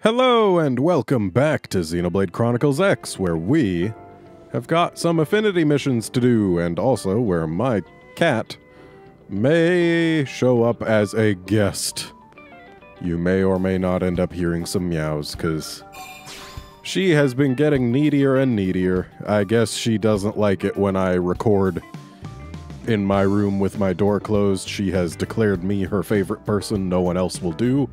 Hello and welcome back to Xenoblade Chronicles X, where we have got some affinity missions to do, and also where my cat may show up as a guest. You may or may not end up hearing some meows, because she has been getting needier and needier. I guess she doesn't like it when I record in my room with my door closed. She has declared me her favorite person. No one else will do.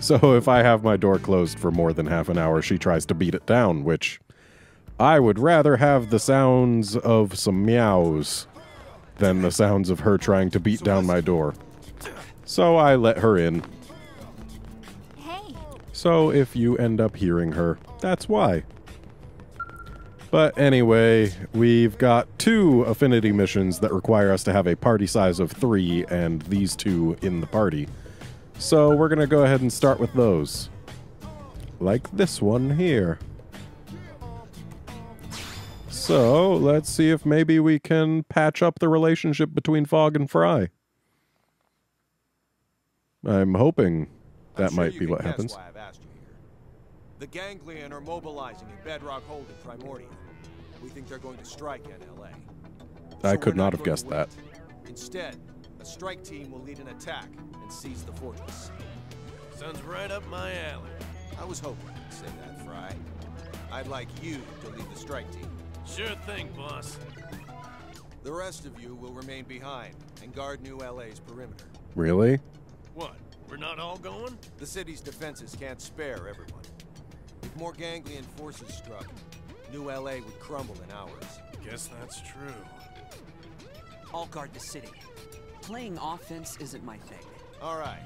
So if I have my door closed for more than half an hour, she tries to beat it down, which I would rather have the sounds of some meows than the sounds of her trying to beat down my door. So I let her in. Hey. So if you end up hearing her, that's why. But anyway, we've got 2 affinity missions that require us to have a party size of 3, and these 2 in the party. So we're going to go ahead and start with those. Like this one here. So let's see if maybe we can patch up the relationship between Fog and Fry. I'm hoping that might be what happens. Why I've asked you here. The Ganglion are mobilizing at Bedrock Hold in Primordia. We think they're going to strike at LA. I could not have guessed that. Instead, a strike team will lead an attack and seize the fortress. Sounds right up my alley. I was hoping you'd say that, Fry. I'd like you to lead the strike team. Sure thing, boss. The rest of you will remain behind and guard New LA's perimeter. Really? What? We're not all going? The city's defenses can't spare everyone. If more Ganglion forces struck, New LA would crumble in hours. Guess that's true. I'll guard the city. Playing offense isn't my thing. All right.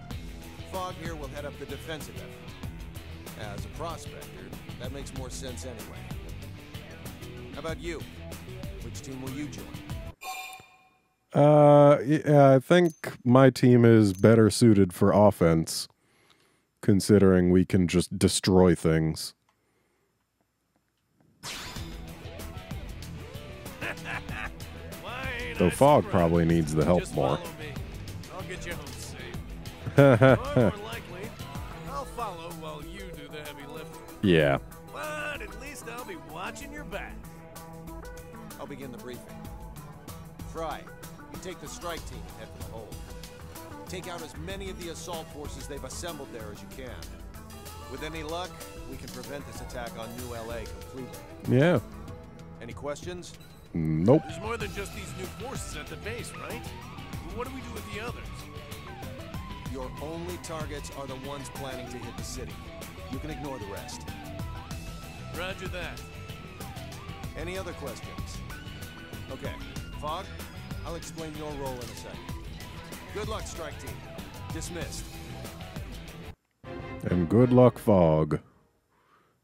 Fog here will head up the defensive effort. As a prospector, that makes more sense anyway. How about you? Which team will you join? Yeah, I think my team is better suited for offense, considering we can just destroy things. Though Fog probably needs the help Just more. follow me. I'll get you home safe. Or more likely, I'll follow while you do the heavy lifting. Yeah. But at least I'll be watching your back. I'll begin the briefing. Fry, you take the strike team and head for the hold. Take out as many of the assault forces they've assembled there as you can. With any luck, we can prevent this attack on New LA completely. Yeah. Any questions? Nope. There's more than just these new forces at the base, right? What do we do with the others? Your only targets are the ones planning to hit the city. You can ignore the rest. Roger that. Any other questions? Okay, Fog, I'll explain your role in a second. Good luck, strike team. Dismissed. And good luck, Fog.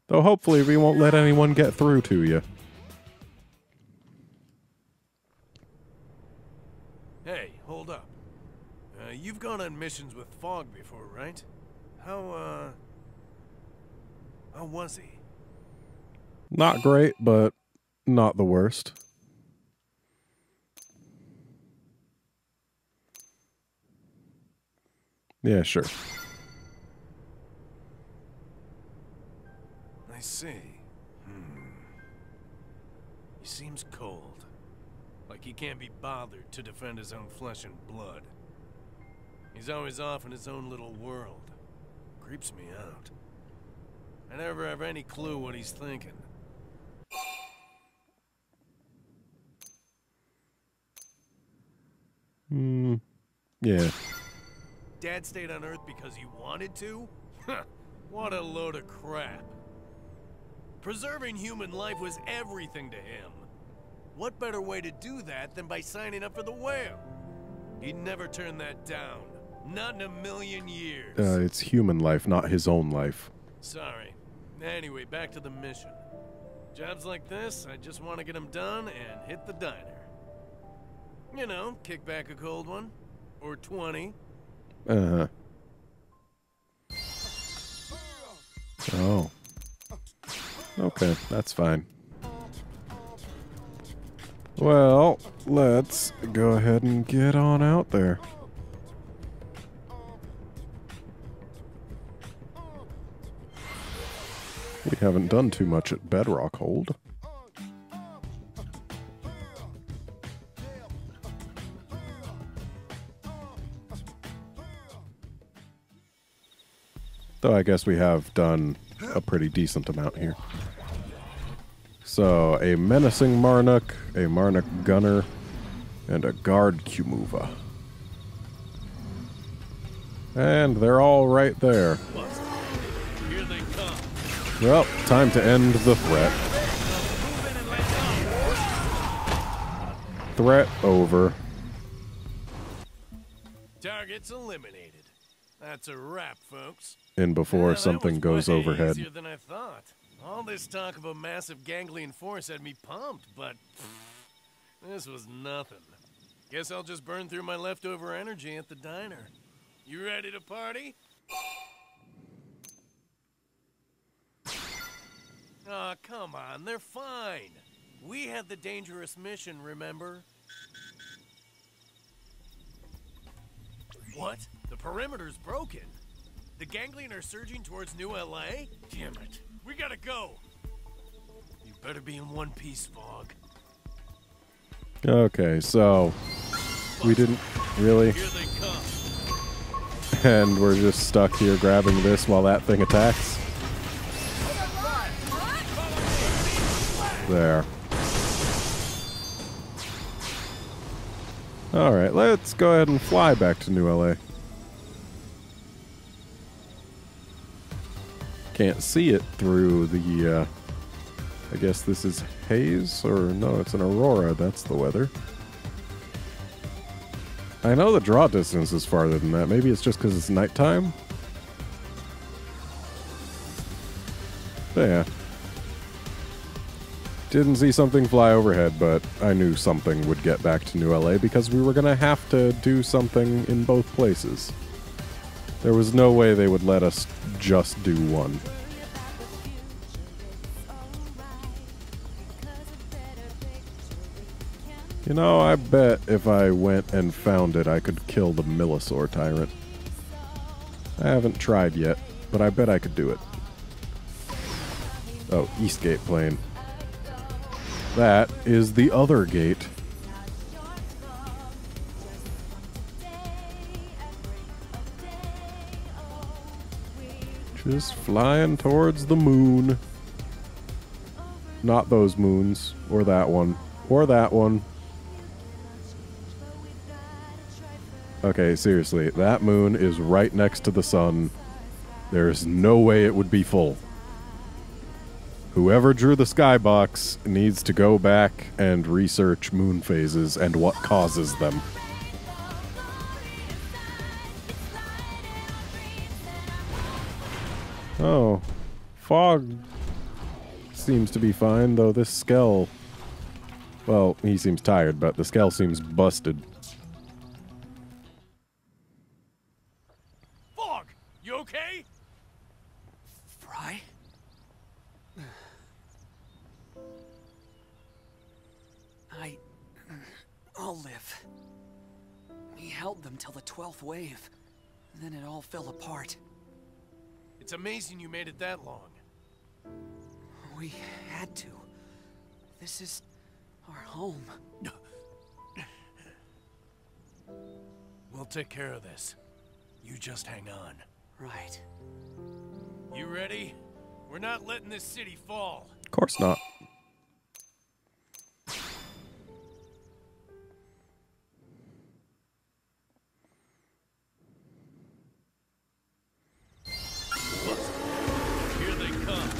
Though hopefully we won't let anyone get through to you. Hey, hold up. You've gone on missions with Fog before, right? How was he? Not great, but not the worst. Yeah, sure. I see. He seems cold. Like he can't be bothered to defend his own flesh and blood. He's always off in his own little world. Creeps me out. I never have any clue what he's thinking. Yeah. Dad stayed on Earth because he wanted to? What a load of crap. Preserving human life was everything to him. What better way to do that than by signing up for the whale? He'd never turn that down. Not in a million years. It's human life, not his own life. Sorry. Anyway, back to the mission. Jobs like this, I just want to get them done and hit the diner. You know, kick back a cold one. Or 20. Uh-huh. Oh. Okay, that's fine. Well, let's go ahead and get on out there. We haven't done too much at Bedrock Hold. Though I guess we have done a pretty decent amount here. So, a menacing Marnook, a Marnook gunner, and a guard Kumuva. And they're all right there. Here they come. Well, time to end the threat. Threat over. Targets eliminated. That's a wrap, folks. And before Yeah, something that was goes way overhead. Easier than I thought. All this talk of a massive ganglion force had me pumped, but this was nothing. Guess I'll just burn through my leftover energy at the diner. You ready to party? Aw, come on, they're fine. We had the dangerous mission, remember? What? The perimeter's broken. The ganglion are surging towards New LA? Damn it. We gotta go. You better be in one piece, Fog. Okay, so we didn't really, Here they come. and we're just stuck here grabbing this while that thing attacks. There. Alright, let's go ahead and fly back to New LA. Can't see it through the, I guess this is haze, or no, it's an aurora, that's the weather. I know the draw distance is farther than that, maybe it's just because it's nighttime? But yeah. Didn't see something fly overhead, but I knew something would get back to New LA because we were gonna have to do something in both places. There was no way they would let us just do one. You know, I bet if I went and found it, I could kill the Millisaur Tyrant. I haven't tried yet, but I bet I could do it. Oh, Eastgate Plane. That is the other gate. Just flying towards the moon. Not those moons, or that one, or that one. Okay, seriously, that moon is right next to the sun. There's no way it would be full. Whoever drew the skybox needs to go back and research moon phases and what causes them. Oh, Fog seems to be fine, though this Skell... Well, he seems tired, but the Skell seems busted. Fog, you okay? Fry? I'll live. He held them till the 12th wave. Then it all fell apart. It's amazing you made it that long. We had to. This is our home. We'll take care of this. You just hang on. Right. You ready? We're not letting this city fall. Of course not. Here they come.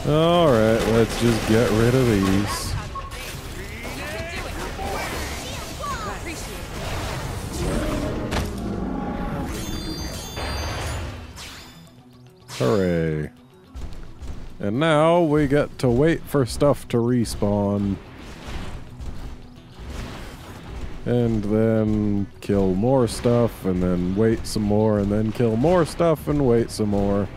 Alright, let's just get rid of these. Hooray. And now we get to wait for stuff to respawn. And then kill more stuff, and then wait some more, and then kill more stuff, and wait some more.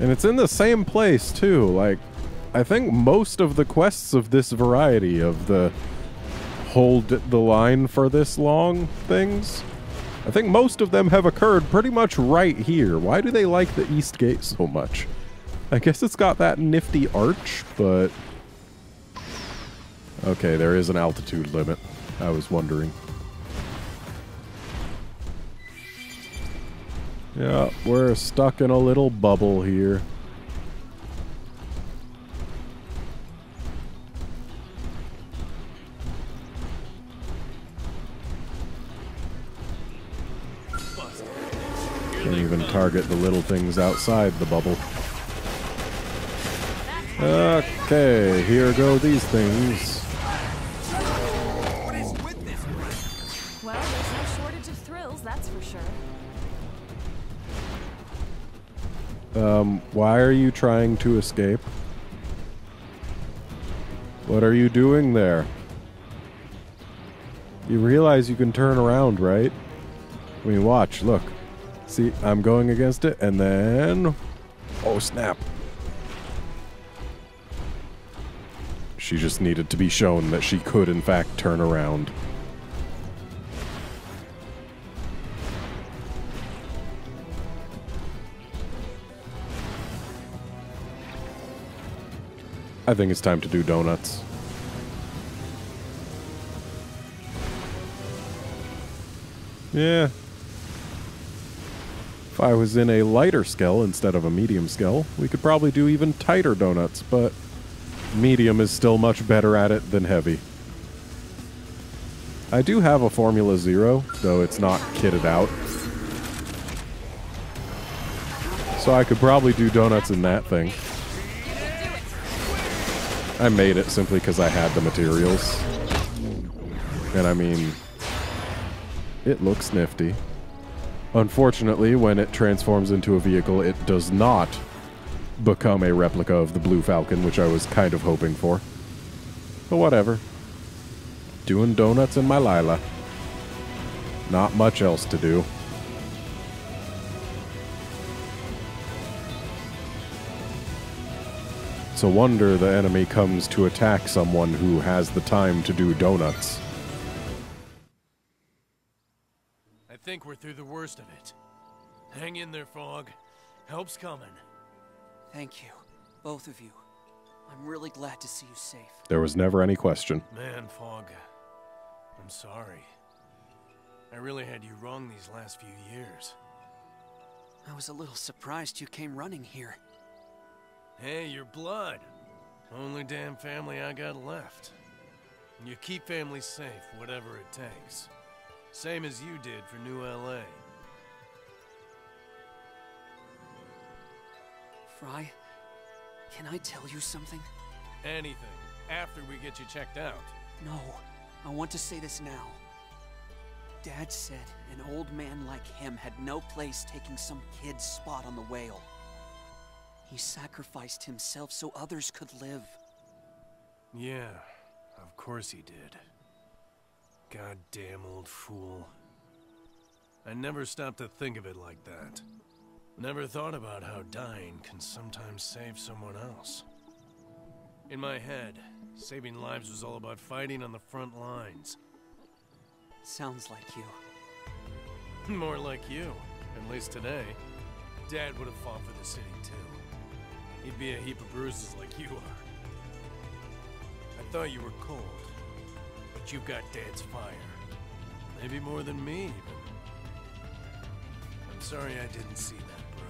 And it's in the same place, too. Like, I think most of the quests of this variety of the hold the line for this long things I think most of them have occurred pretty much right here. Why do they like the East Gate so much? I guess it's got that nifty arch, but... Okay, there is an altitude limit. I was wondering. Yeah, we're stuck in a little bubble here. Can't even target the little things outside the bubble. Okay, here go these things. Well, there's no shortage of thrills, that's for sure. Why are you trying to escape? What are you doing there? You realize you can turn around, right? I mean, watch, look. See, I'm going against it, and then... Oh, snap. She just needed to be shown that she could, in fact, turn around. I think it's time to do donuts. Yeah. If I was in a lighter scale instead of a medium scale, we could probably do even tighter donuts, but medium is still much better at it than heavy. I do have a Formula Zero, though it's not kitted out. So I could probably do donuts in that thing. I made it simply because I had the materials. And I mean, it looks nifty. Unfortunately, when it transforms into a vehicle, it does not become a replica of the Blue Falcon, which I was kind of hoping for. But whatever. Doing donuts in my Lila. Not much else to do. It's a wonder the enemy comes to attack someone who has the time to do donuts. I think we're through the worst of it. Hang in there, Fog. Help's coming. Thank you, both of you. I'm really glad to see you safe. There was never any question. Man, Fog, I'm sorry. I really had you wrong these last few years. I was a little surprised you came running here. Hey, your blood. Only damn family I got left. And you keep families safe, whatever it takes. Same as you did for New LA. Fry, can I tell you something? Anything. After we get you checked out. No, I want to say this now. Dad said an old man like him had no place taking some kid's spot on the whale. He sacrificed himself so others could live. Yeah, of course he did. Goddamn old fool. I never stopped to think of it like that. Never thought about how dying can sometimes save someone else. In my head, saving lives was all about fighting on the front lines. Sounds like you. More like you. At least today. Dad would have fought for the city too. He'd be a heap of bruises like you are. I thought you were cold. But you've got Dad's fire. Maybe more than me, even. I'm sorry I didn't see that, bro.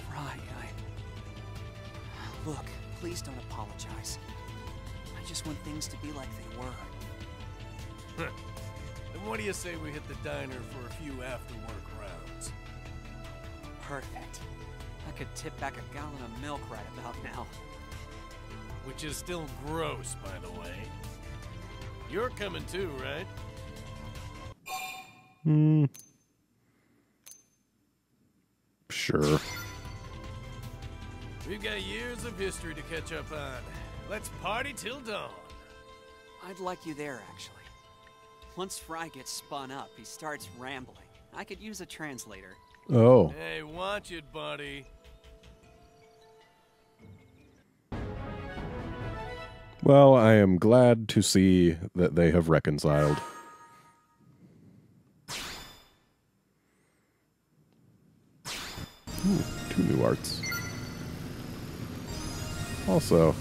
Fry, Look, please don't apologize. I just want things to be like they were. Then what do you say we hit the diner for a few after-work rounds? Perfect. I could tip back a gallon of milk right about now. Which is still gross, by the way. You're coming too, right? Sure. We've got years of history to catch up on. Let's party till dawn. I'd like you there, actually. Once Fry gets spun up, he starts rambling. I could use a translator. Oh. Hey, watch it, buddy. Well, I am glad to see that they have reconciled. Ooh, 2 new arts. Also,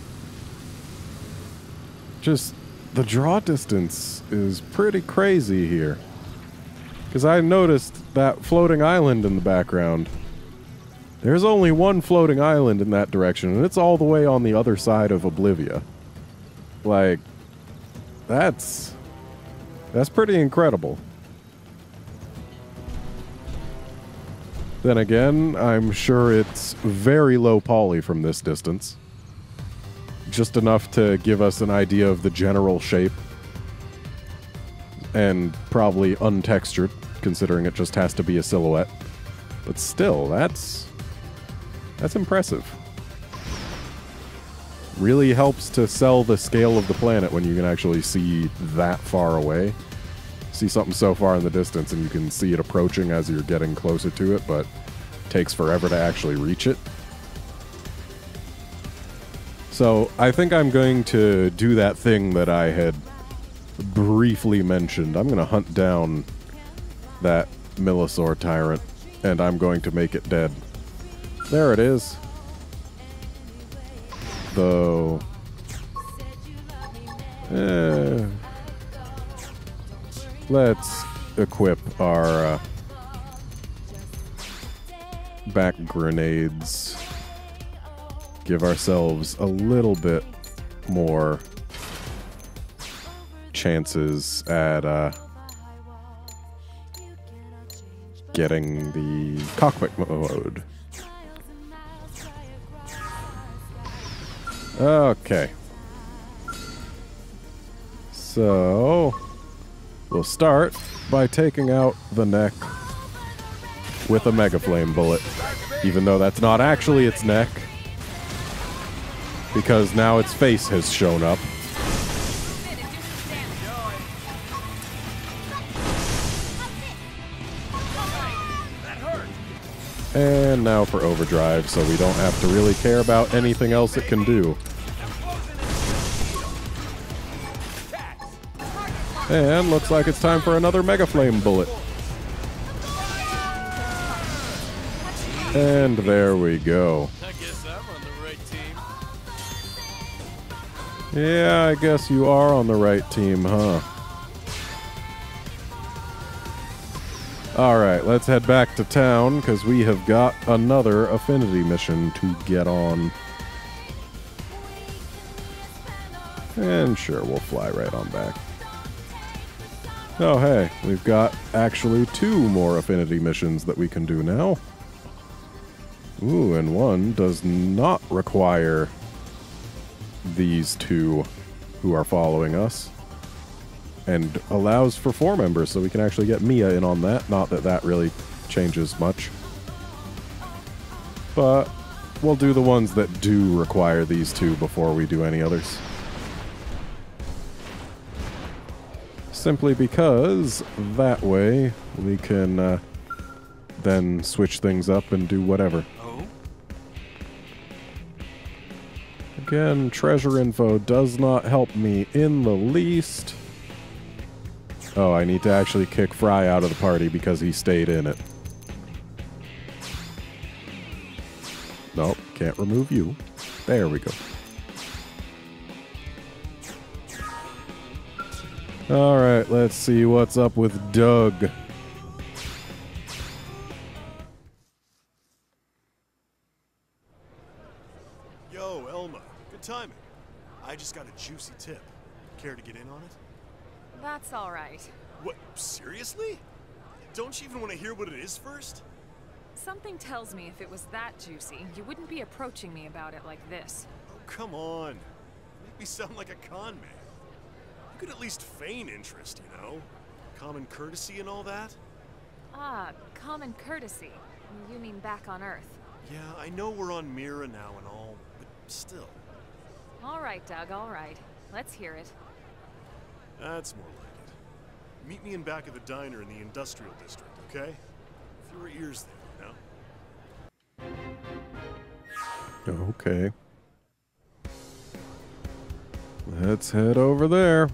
just the draw distance is pretty crazy here. Because I noticed that floating island in the background. There's only one floating island in that direction, and it's all the way on the other side of Oblivia. Like, that's pretty incredible. Then again, I'm sure it's very low poly from this distance. Just enough to give us an idea of the general shape. And probably untextured, considering it just has to be a silhouette. But still, that's impressive. Really helps to sell the scale of the planet when you can actually see that far away. See something so far in the distance and you can see it approaching as you're getting closer to it, but it takes forever to actually reach it. So I think I'm going to do that thing that I had briefly mentioned. I'm going to hunt down that Millosaur tyrant, and I'm going to make it dead. There it is. Though... let's equip our back grenades. Give ourselves a little bit more chances at getting the cockpit mode. Okay. So, we'll start by taking out the neck with a Mega Flame bullet, even though that's not actually its neck, because now its face has shown up. And now for overdrive, so we don't have to really care about anything else it can do. And looks like it's time for another Mega Flame bullet. And there we go. I guess I'm on the right team. Yeah, I guess you are on the right team, huh? Alright, let's head back to town, because we have got another affinity mission to get on. And sure, we'll fly right on back. Oh hey, we've got actually 2 more affinity missions that we can do now. Ooh, and one does not require these 2 who are following us. And allows for 4 members, so we can actually get Mia in on that. Not that that really changes much. But we'll do the ones that do require these 2 before we do any others. Simply because that way we can then switch things up and do whatever. Again, treasure info does not help me in the least. Oh, I need to actually kick Fry out of the party because he stayed in it. Nope, can't remove you. There we go. Alright, let's see what's up with Doug. Yo, Elma. Good timing. I just got a juicy tip. Care to get in on it? That's all right. What, seriously? Don't you even want to hear what it is first? Something tells me if it was that juicy, you wouldn't be approaching me about it like this. Oh, come on. Make me sound like a con man. You could at least feign interest, you know? Common courtesy and all that? Ah, common courtesy. You mean back on Earth. Yeah, I know we're on Mira now and all, but still. All right, Doug, all right. Let's hear it. That's more like it. Meet me in back of the diner in the industrial district, okay? Fewer ears there, you know? Okay. Let's head over there.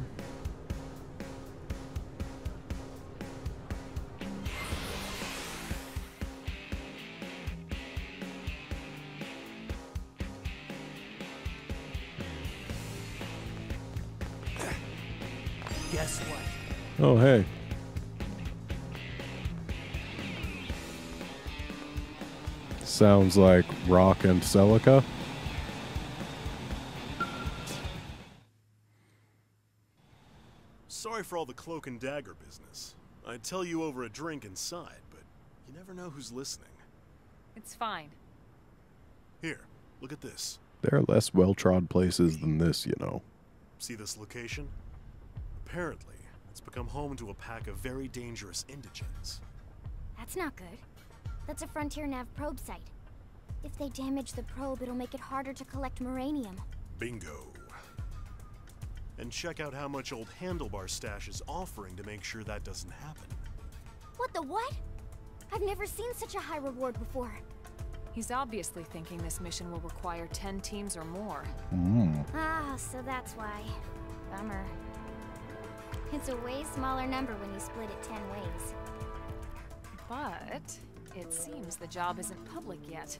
Guess what? Oh, hey. Sounds like Rock and Celica. Sorry for all the cloak and dagger business. I'd tell you over a drink inside, but you never know who's listening. It's fine. Here, look at this. There are less well-trod places than this, you know. See this location? Apparently, it's become home to a pack of very dangerous indigents. That's not good. That's a Frontier Nav probe site. If they damage the probe, it'll make it harder to collect Moranium. Bingo. And check out how much old Handlebar Stache is offering to make sure that doesn't happen. What the what? I've never seen such a high reward before. He's obviously thinking this mission will require 10 teams or more. Ah, so that's why. Bummer. It's a way smaller number when you split it 10 ways. But it seems the job isn't public yet.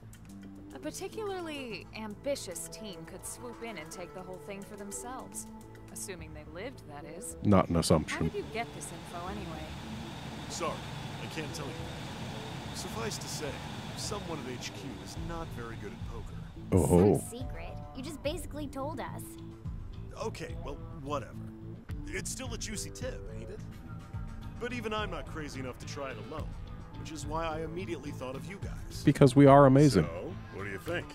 A particularly ambitious team could swoop in and take the whole thing for themselves. Assuming they lived, that is. Not an How assumption. did you get this info anyway? Sorry, I can't tell you. Suffice to say, someone at HQ is not very good at poker. Oh. Some secret. You just basically told us. Okay, well, whatever. It's still a juicy tip, ain't it? But even I'm not crazy enough to try it alone, which is why I immediately thought of you guys. Because we are amazing. So, what do you think?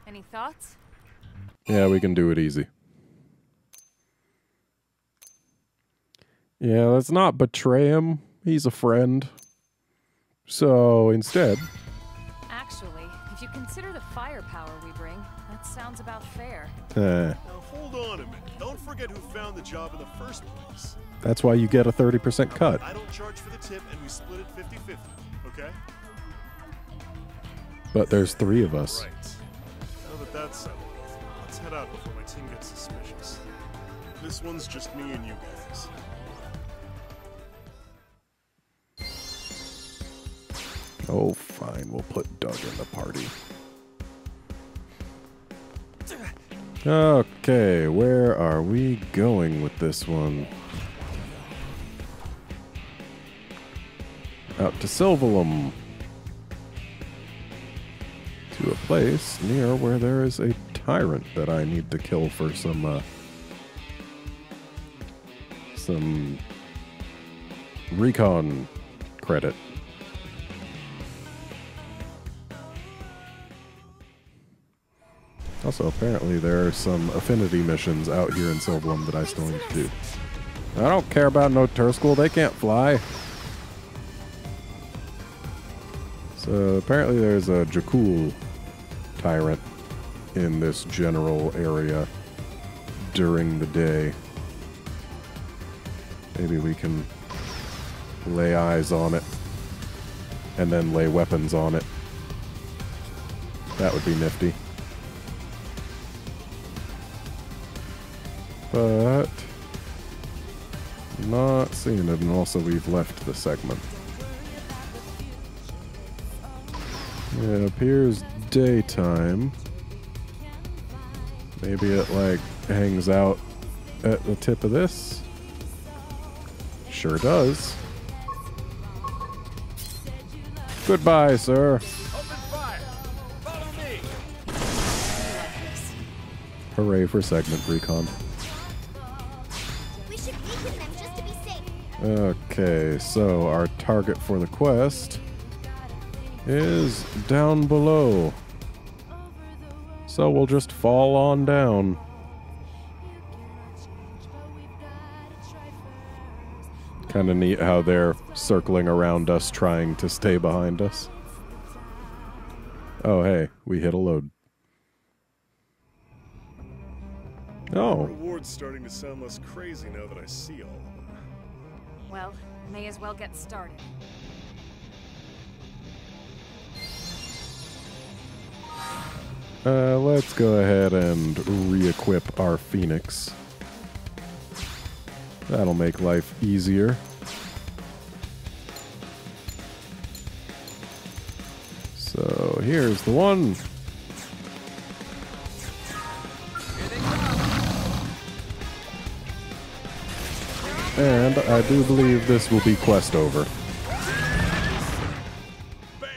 Any thoughts? Yeah, we can do it easy. Yeah, let's not betray him. He's a friend. So instead... Actually, if you consider the firepower we bring, that sounds about fair. Now hold on a minute. Don't forget who found the job in the first place. That's why you get a 30% cut. I don't charge for the tip and we split it 50-50, okay? But there's 3 of us. Right. Now that that's settled, let's head out before my team gets suspicious. This one's just me and you guys. Oh, fine. We'll put Doug in the party. Okay, where are we going with this one? Out to Silvalum. To a place near where there is a tyrant that I need to kill for some recon credit. Also, apparently there are some affinity missions out here in Silvalum that I still need to do. I don't care about no Turskool, they can't fly. So apparently there's a Jakul tyrant in this general area during the day. Maybe we can lay eyes on it and then lay weapons on it. That would be nifty. But not seeing it, and also we've left the segment. It appears daytime. Maybe it like hangs out at the tip of this. Sure does. Goodbye, sir. Open fire! Follow me! Hooray for segment recon. We should weaken them just to be safe. Okay, so our target for the quest is down below. So we'll just fall on down. Kind of neat how they're circling around us, trying to stay behind us. Oh, hey, we hit a load. Oh. Reward's starting to sound less crazy now that I see all of them. Well, may as well get started. Let's go ahead and re-equip our Phoenix. That'll make life easier. So here's the one. And I do believe this will be quest over. Bam!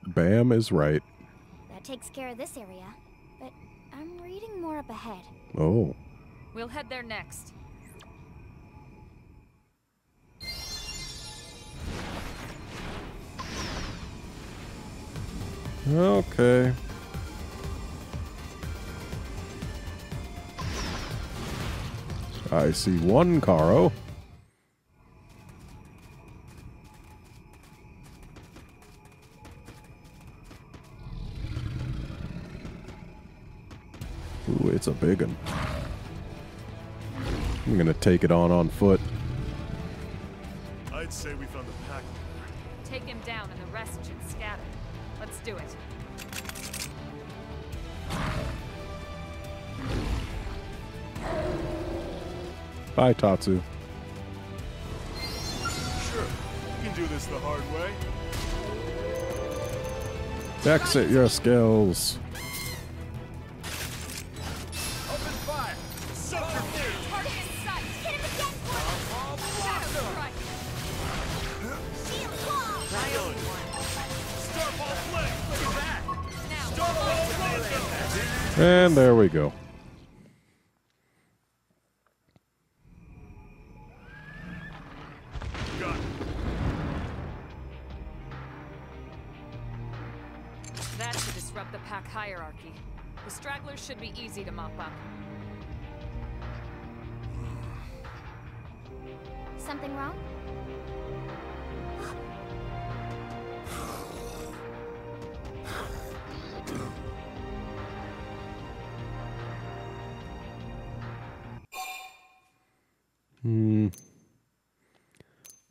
Bam is right. That takes care of this area. But I'm reading more up ahead. Oh. We'll head there next. Okay. I see one Caro. Ooh, it's a big one. I'm gonna take it on foot. I'd say we found the pack. Take him down and the rest should scatter. Let's do it. Bye, Tatsu. Sure, you can do this the hard way. Exit your skills. Open fire! Suck your feet! Target in sight! Hit him again, Shadow strike! Shield wall! Starball flame! Look at that! Now, Starball flame! And there we go. Got it. that should disrupt the pack hierarchy. The stragglers should be easy to mop up. Something wrong?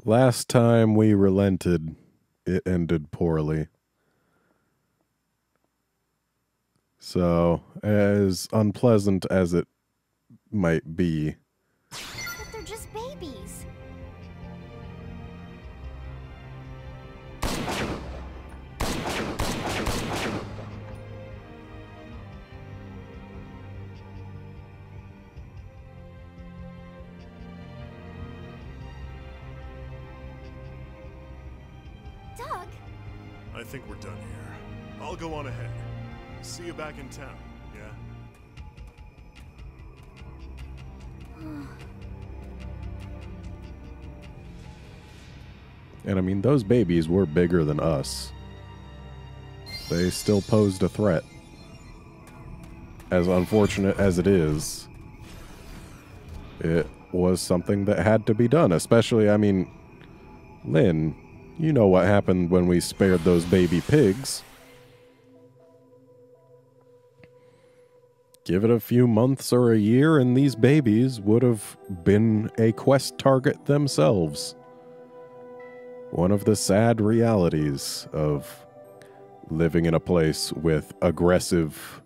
Last time we relented, it ended poorly. So, as unpleasant as it might be, But they're just babies. Doug? I think we're done here. I'll go on ahead. See you back in town, yeah? and I mean, those babies were bigger than us. They still posed a threat. As unfortunate as it is, it was something that had to be done. Especially, I mean, Lynn, you know what happened when we spared those baby pigs. Give it a few months or a year, and these babies would have been a quest target themselves. One of the sad realities of living in a place with aggressive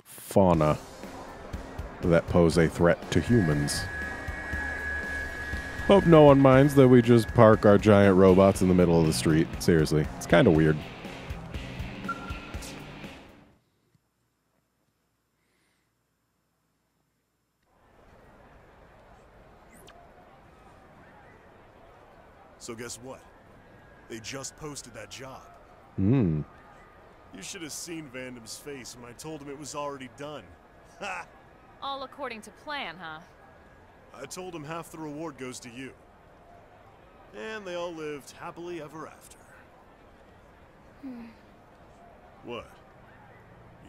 fauna that pose a threat to humans. Hope no one minds that we just park our giant robots in the middle of the street. Seriously, it's kind of weird. So guess what? They just posted that job. Hmm. You should have seen Vandam's face when I told him it was already done. Ha! All according to plan, huh? I told him half the reward goes to you. And they all lived happily ever after. What?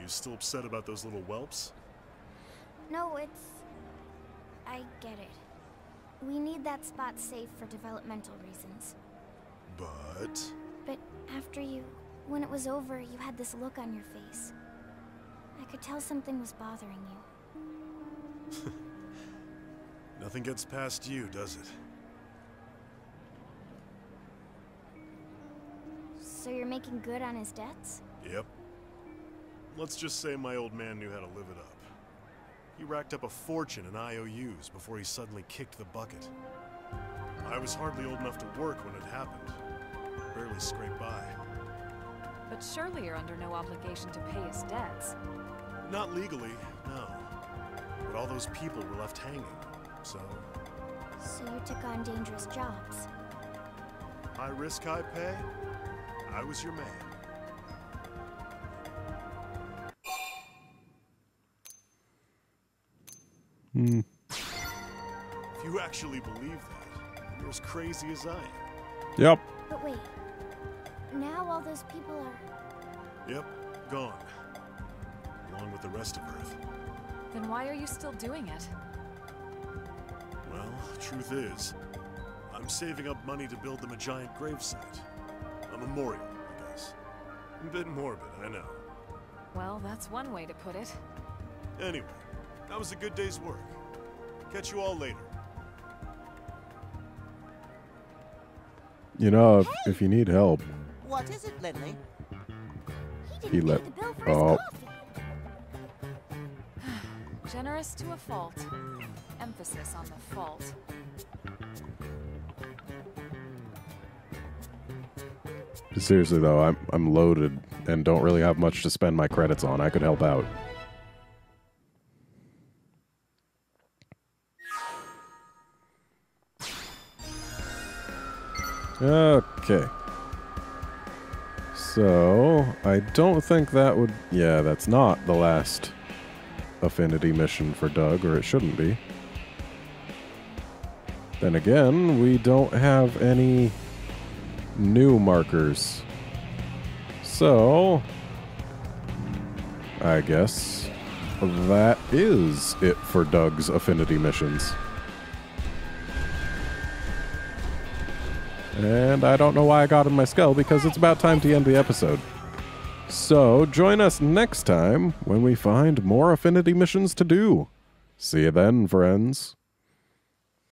You still upset about those little whelps? No, I get it. We need that spot safe for developmental reasons. But... But after when it was over, you had this look on your face. I could tell something was bothering you. nothing gets past you, does it? So you're making good on his debts? Yep. Let's just say my old man knew how to live it up. He racked up a fortune in IOUs before he suddenly kicked the bucket. I was hardly old enough to work when it happened. Barely scraped by. But surely you're under no obligation to pay his debts. Not legally, no. but all those people were left hanging, so... So you took on dangerous jobs. High risk, high pay? I was your man. If you actually believe that, you're as crazy as I am. Yep. But wait, now all those people are... Yep, gone. Along with the rest of Earth. Then why are you still doing it? Well, truth is, I'm saving up money to build them a giant gravesite. A memorial, I guess. A bit morbid, I know. Well, that's one way to put it. Anyway, that was a good day's work. Catch you all later. You know, if you need help, What is it, Lindley? He didn't pay the bill for his coffee. Generous to a fault. Emphasis on the fault. seriously though, I'm loaded and don't really have much to spend my credits on. I could help out. Okay. So, I don't think that would... Yeah, that's not the last affinity mission for Doug, or it shouldn't be. Then again, we don't have any new markers. So, I guess that is it for Doug's affinity missions. And I don't know why I got in my skull, because it's about time to end the episode. So, join us next time when we find more affinity missions to do. See you then, friends.